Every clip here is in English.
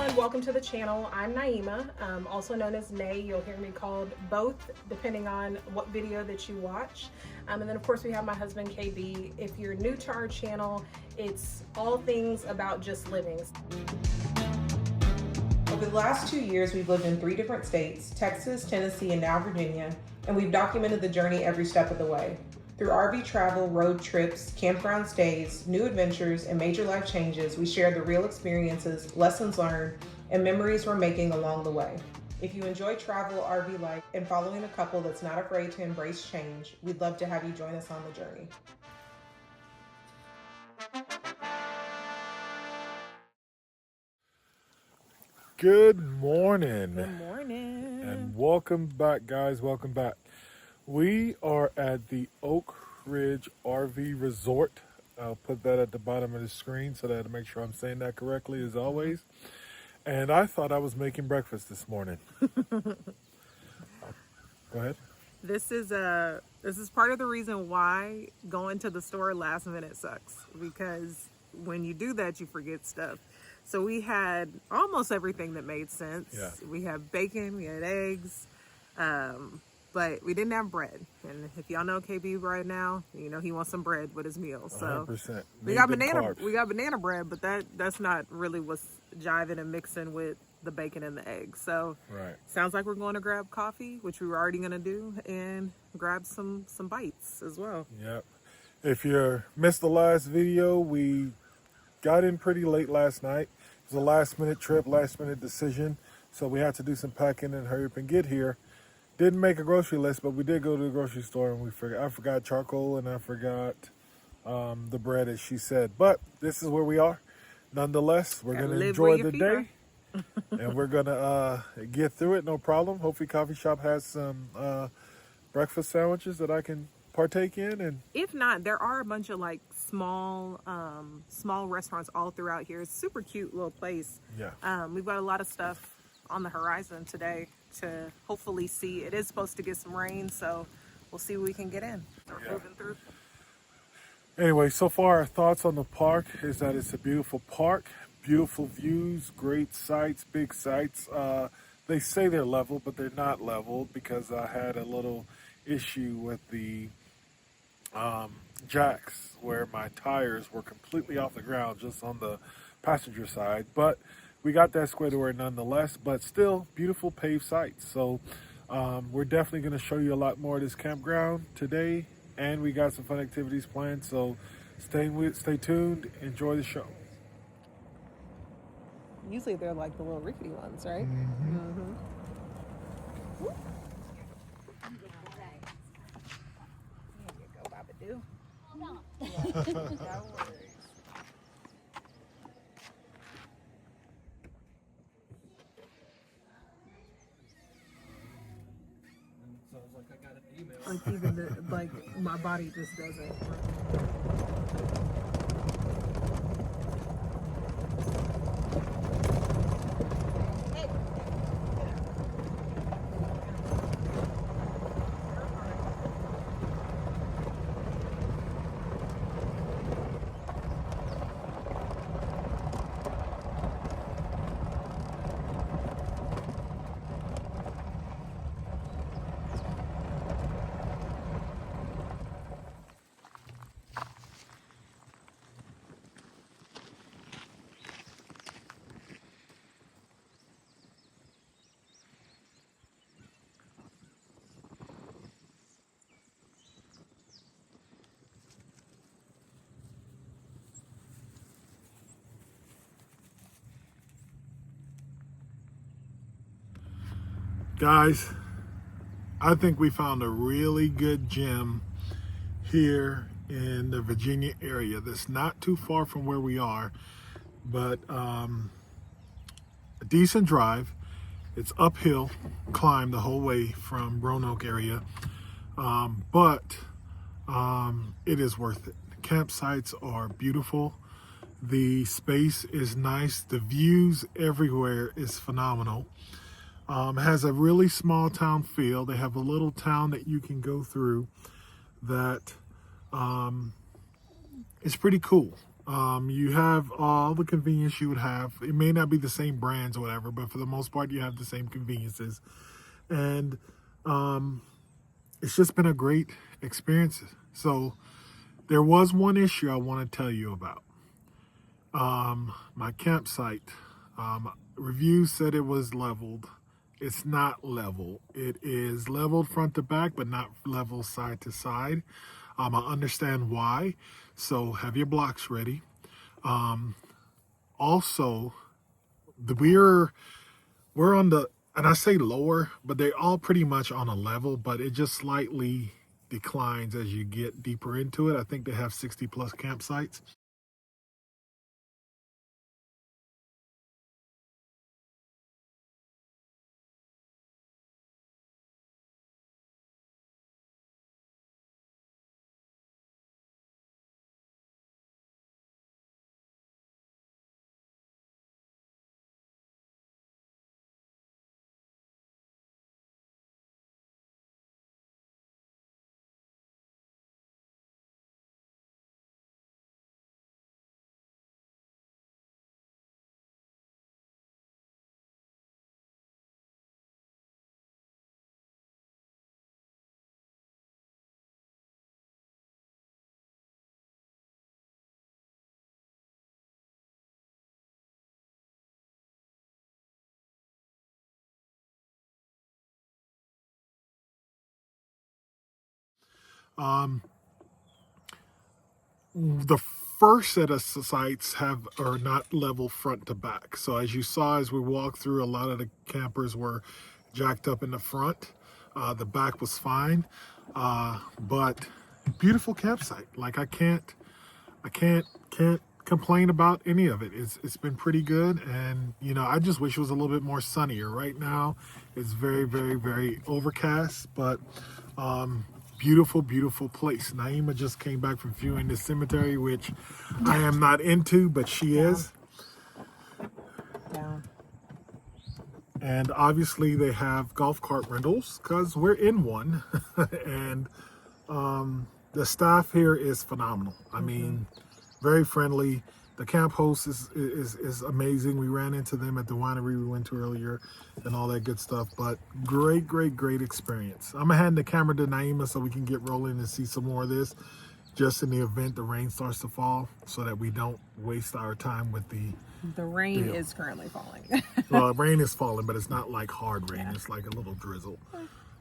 everyone, welcome to the channel. I'm Naima, also known as Nay. You'll hear me called both depending on what video that you watch. And then of course we have my husband KB. If you're new to our channel, it's all things about just living. Over the last 2 years, we've lived in 3 different states, Texas, Tennessee, and now Virginia, and we've documented the journey every step of the way. Through RV travel, road trips, campground stays, new adventures, and major life changes, we share the real experiences, lessons learned, and memories we're making along the way. If you enjoy travel, RV life, and following a couple that's not afraid to embrace change, we'd love to have you join us on the journey. Good morning. Good morning. And welcome back, guys. Welcome back. We are at the Oak Ridge RV Resort. I'll put that at the bottom of the screen so that I make sure I'm saying that correctly as always. And I thought I was making breakfast this morning. Go ahead. This is part of the reason why going to the store last minute sucks, because when you do that, you forget stuff. So we had almost everything that made sense. Yeah. We had bacon, we had eggs, but we didn't have bread. And if y'all know KB right now, you know he wants some bread with his meals. So 100%. we got banana bread, but that's not really what's jiving and mixing with the bacon and the eggs. So Right. sounds like we're going to grab coffee, which we were already going to do, and grab some bites as well. Yep. If you missed the last video, we got in pretty late last night. It was a last minute trip, last minute decision. So we had to do some packing and hurry up and get here. Didn't make a grocery list, but we did go to the grocery store and I forgot charcoal and I forgot the bread, as she said. But this is where we are. Nonetheless, we're going to enjoy the day and we're going to get through it. No problem. Hopefully Coffee Shop has some breakfast sandwiches that I can partake in. And if not, there are a bunch of like small restaurants all throughout here. It's a super cute little place. Yeah. We've got a lot of stuff on the horizon today to hopefully see. It is supposed to get some rain, so we'll see what we can get in. Start moving through. Anyway, so far our thoughts on the park is that it's a beautiful park, beautiful views, great sights, big sights. They say they're level, but they're not level because I had a little issue with the jacks where my tires were completely off the ground just on the passenger side. But we got that squared away nonetheless, but still beautiful paved sites. So we're definitely going to show you a lot more of this campground today, and we got some fun activities planned. So stay tuned, enjoy the show. Usually they're like the little rickety ones, right? Here you go, Baba. No worries. Sounds like I got an email. Like even my body just doesn't. Guys, I think we found a really good gym here in the Virginia area that's not too far from where we are, but a decent drive. It's uphill climb the whole way from Roanoke area, but it is worth it. The campsites are beautiful. The space is nice. The views everywhere is phenomenal. Has a really small town feel. They have a little town that you can go through that is pretty cool. You have all the convenience you would have. It may not be the same brands or whatever, but for the most part, you have the same conveniences. And it's just been a great experience. So there was one issue I want to tell you about. My campsite. Reviews said it was leveled. It's not level. It is leveled front to back, but not level side to side. I understand why. So have your blocks ready. Also, we're on the, and I say lower, but they're all pretty much on a level, but it just slightly declines as you get deeper into it. I think they have 60 plus campsites. Um, the first set of sites are not level front to back. So as you saw as we walked through, a lot of the campers were jacked up in the front. The back was fine, but beautiful campsite. Like I can't complain about any of it. It's been pretty good, and I just wish it was a little bit more sunnier. Right now, it's very, very, very overcast, but beautiful, beautiful place. Naima just came back from viewing the cemetery, which I am not into, but she is. Yeah. And obviously, they have golf cart rentals because we're in one, and the staff here is phenomenal. I mean, very friendly. The camp host is amazing. We ran into them at the winery we went to earlier and all that good stuff. But great, great, great experience. I'm going to hand the camera to Naima so we can get rolling and see some more of this, just in the event the rain starts to fall, so that we don't waste our time with the rain is currently falling. Well, rain is falling, but it's not like hard rain. It's like a little drizzle,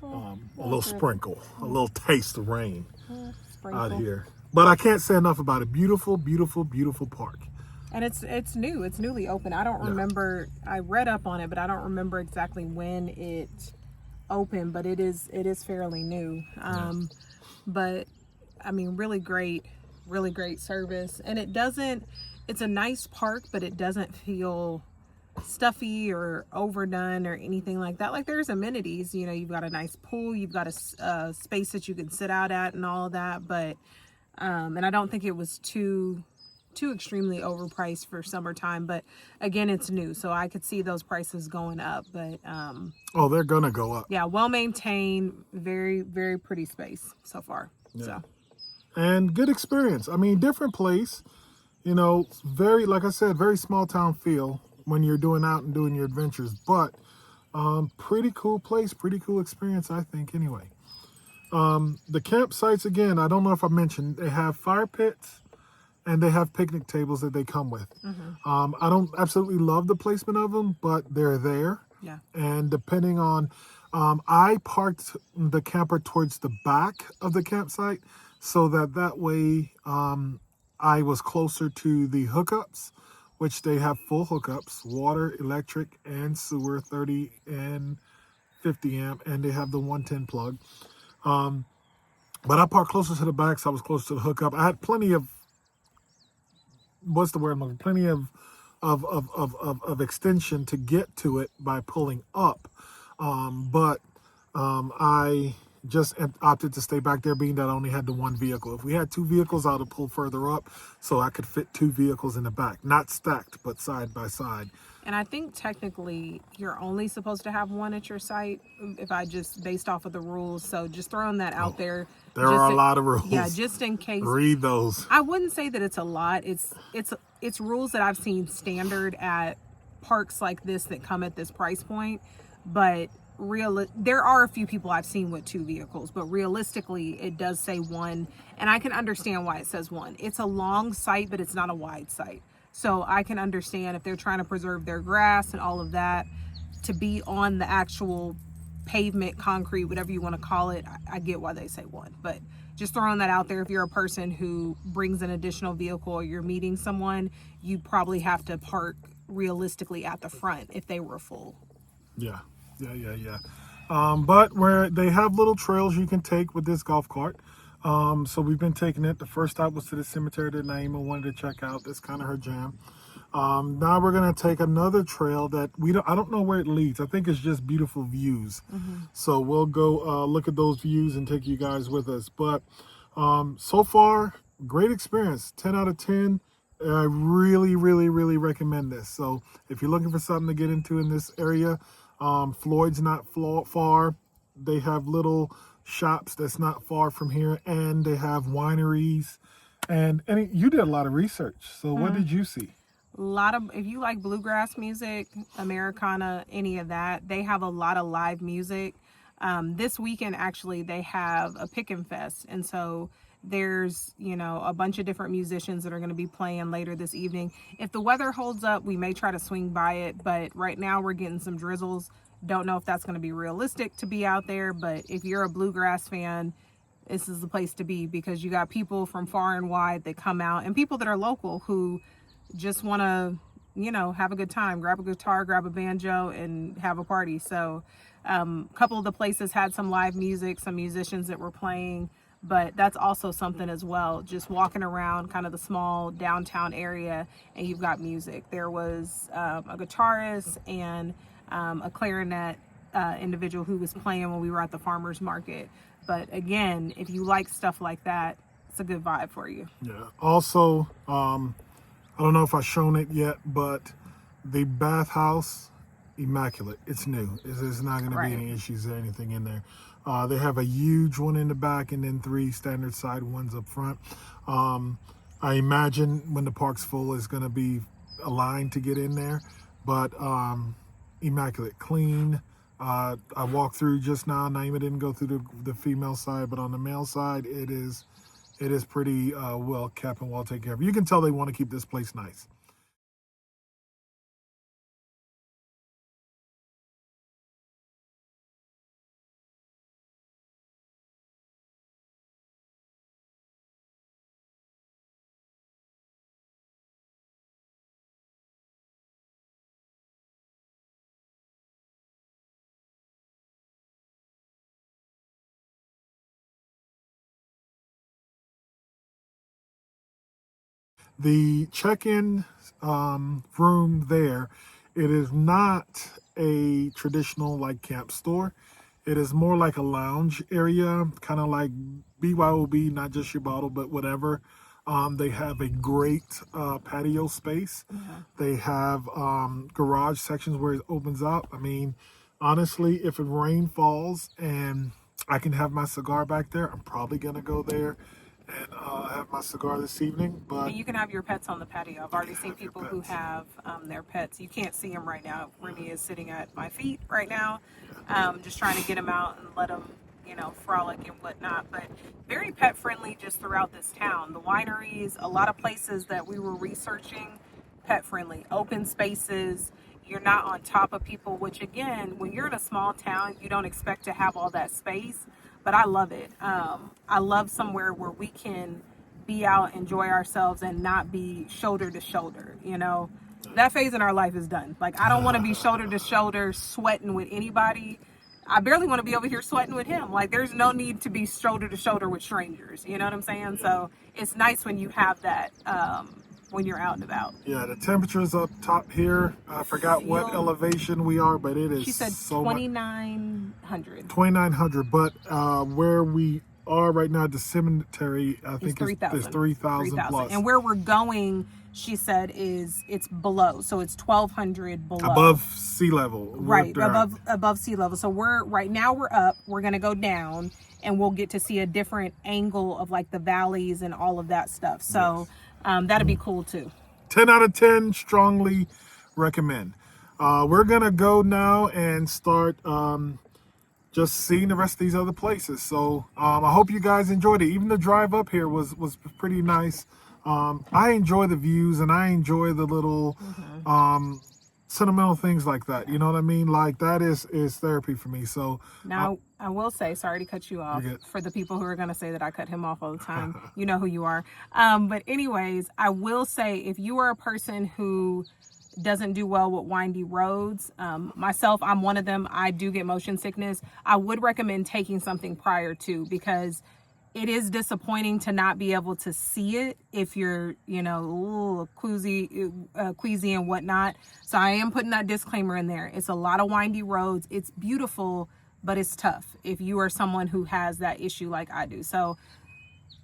a little sprinkle, a little taste of rain out here. But I can't say enough about it. Beautiful, beautiful, beautiful park. And it's new. It's newly open. I don't remember. I read up on it, but I don't remember exactly when it opened. But it is fairly new. But I mean, really great service. And it's a nice park, but it doesn't feel stuffy or overdone or anything like that. Like, there's amenities. You've got a nice pool. You've got a space that you can sit out at and all of that. But and I don't think it was too extremely overpriced for summertime, but again, it's new, so I could see those prices going up. But they're gonna go up. Yeah, well maintained, very, very pretty space so far. Yeah. So, and good experience. I mean, different place, very, like I said, very small town feel when you're doing your adventures, but pretty cool place, pretty cool experience, I think, anyway. The campsites, again, I don't know if I mentioned, they have fire pits and they have picnic tables that they come with. I don't absolutely love the placement of them, but they're there. Yeah. And depending on, I parked the camper towards the back of the campsite so that way I was closer to the hookups, which they have full hookups, water, electric, and sewer, 30 and 50 amp, and they have the 110 plug. But I parked closer to the back, so I was closer to the hookup. I had plenty of, plenty of extension to get to it by pulling up. But I just opted to stay back there, being that I only had the one vehicle. If we had two vehicles, I would have pulled further up so I could fit two vehicles in the back, not stacked, but side by side. And I think technically you're only supposed to have one at your site, if I just based off of the rules. So just throwing that out there. There are a lot of rules. Yeah, just in case. Read those. I wouldn't say that it's a lot. It's rules that I've seen standard at parks like this that come at this price point. But there are a few people I've seen with two vehicles, but realistically it does say one, and I can understand why it says one. It's a long site, but it's not a wide site. So I can understand if they're trying to preserve their grass and all of that, to be on the actual pavement, concrete, whatever you want to call it. I get why they say one, but just throwing that out there, if you're a person who brings an additional vehicle or you're meeting someone, you probably have to park realistically at the front if they were full. Yeah. But where they have little trails you can take with this golf cart. So we've been taking it. The first stop was to the cemetery that Naima wanted to check out. That's kind of her jam. Now we're gonna take another trail that I don't know where it leads. I think it's just beautiful views. So we'll go look at those views and take you guys with us. But so far, great experience. 10 out of 10. I really recommend this. So if you're looking for something to get into in this area, Floyd's not far. They have little shops that's not far from here, and they have wineries. And you did a lot of research. So what did you see? If you like bluegrass music, Americana, any of that, they have a lot of live music. This weekend, actually, they have a Pick'em Fest. And so there's, a bunch of different musicians that are going to be playing later this evening. If the weather holds up, we may try to swing by it. But right now we're getting some drizzles. Don't know if that's going to be realistic to be out there. But if you're a bluegrass fan, this is the place to be, because you got people from far and wide that come out, and people that are local who just want to, have a good time, grab a guitar, grab a banjo, and have a party. So a couple of the places had some live music, some musicians that were playing, but that's also something as well. Just walking around kind of the small downtown area and you've got music. There was a guitarist and a clarinet individual who was playing when we were at the farmer's market. But again, if you like stuff like that, it's a good vibe for you. Yeah. Also, I don't know if I've shown it yet, but the bathhouse, immaculate. It's new. There's not going to be any issues or anything in there. They have a huge one in the back and then 3 standard side ones up front. I imagine when the park's full, it's going to be a line to get in there, but immaculate, clean. I walked through just now. Naima didn't go through the female side, but on the male side, it is pretty well kept and well taken care of. You can tell they want to keep this place nice. The check-in room there, it is not a traditional like camp store. It is more like a lounge area, kind of like BYOB, not just your bottle, but whatever. They have a great patio space. They have garage sections where it opens up. I mean, honestly, if a rain falls and I can have my cigar back there, I'm probably going to go there and have my cigar this evening. But and you can have your pets on the patio. I've already seen people who have their pets. You can't see them right now. Remy is sitting at my feet right now, just trying to get him out and let him, frolic and whatnot. But very pet friendly just throughout this town. The wineries, a lot of places that we were researching, pet friendly, open spaces. You're not on top of people, which again, when you're in a small town, you don't expect to have all that space. But I love it. I love somewhere where we can be out, enjoy ourselves, and not be shoulder to shoulder. That phase in our life is done. Like, I don't want to be shoulder to shoulder sweating with anybody. I barely want to be over here sweating with him. Like, there's no need to be shoulder to shoulder with strangers. You know what I'm saying? So it's nice when you have that when you're out and about. Yeah, the temperature's up top here. I forgot what elevation we are, but it is She said so 2,900. 2,900. But where we are right now at the cemetery, I think it's 3,000 plus. And where we're going, she said, it's below, so it's 1,200 below, above sea level. Right, above sea level. So right now we're up. We're gonna go down, and we'll get to see a different angle of like the valleys and all of that stuff. So that'd be cool too. 10 out of 10, strongly recommend. We're gonna go now and start just seeing the rest of these other places. So I hope you guys enjoyed it. Even the drive up here was pretty nice. I enjoy the views, and I enjoy the little sentimental things like that. You know what I mean? Like that is therapy for me. So now I will say, sorry to cut you off, for the people who are going to say that I cut him off all the time. You know who you are. But anyways, I will say, if you are a person who doesn't do well with windy roads, myself, I'm one of them. I do get motion sickness. I would recommend taking something prior to, because it is disappointing to not be able to see it if you're, you know, queasy and whatnot. So I am putting that disclaimer in there. It's a lot of windy roads. It's beautiful, but it's tough if you are someone who has that issue like I do. So,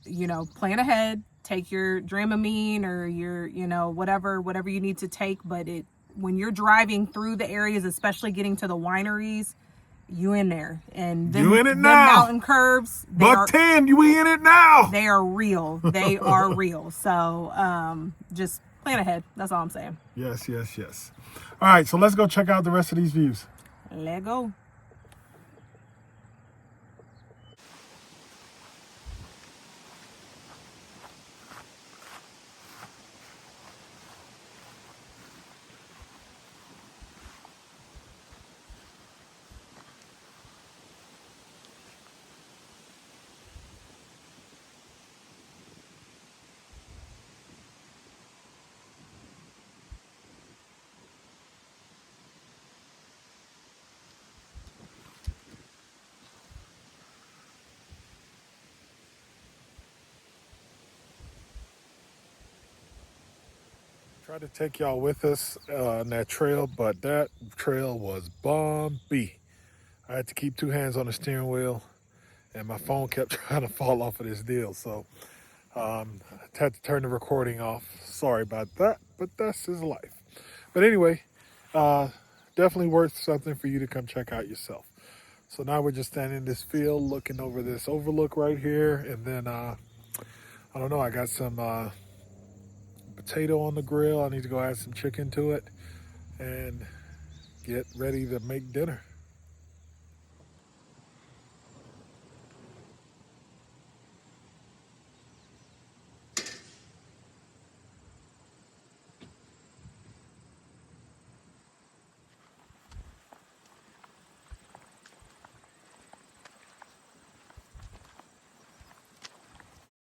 you know, plan ahead, take your Dramamine or your, you know, whatever you need to take. But when you're driving through the areas, especially getting to the wineries, you in there, and them, you in it them now. Mountain curves, $110, you in it now. They are real. They are real. So just plan ahead. That's all I'm saying. Yes. All right, so let's go check out the rest of these views. Let go. Tried to take y'all with us on that trail, but that trail was bumpy. I had to keep two hands on the steering wheel, and my phone kept trying to fall off of this deal. So I had to turn the recording off. Sorry about that, but that's his life. But anyway, definitely worth something for you to come check out yourself. So now we're just standing in this field looking over this overlook right here. And then, I don't know, I got some potato on the grill. I need to go add some chicken to it and get ready to make dinner.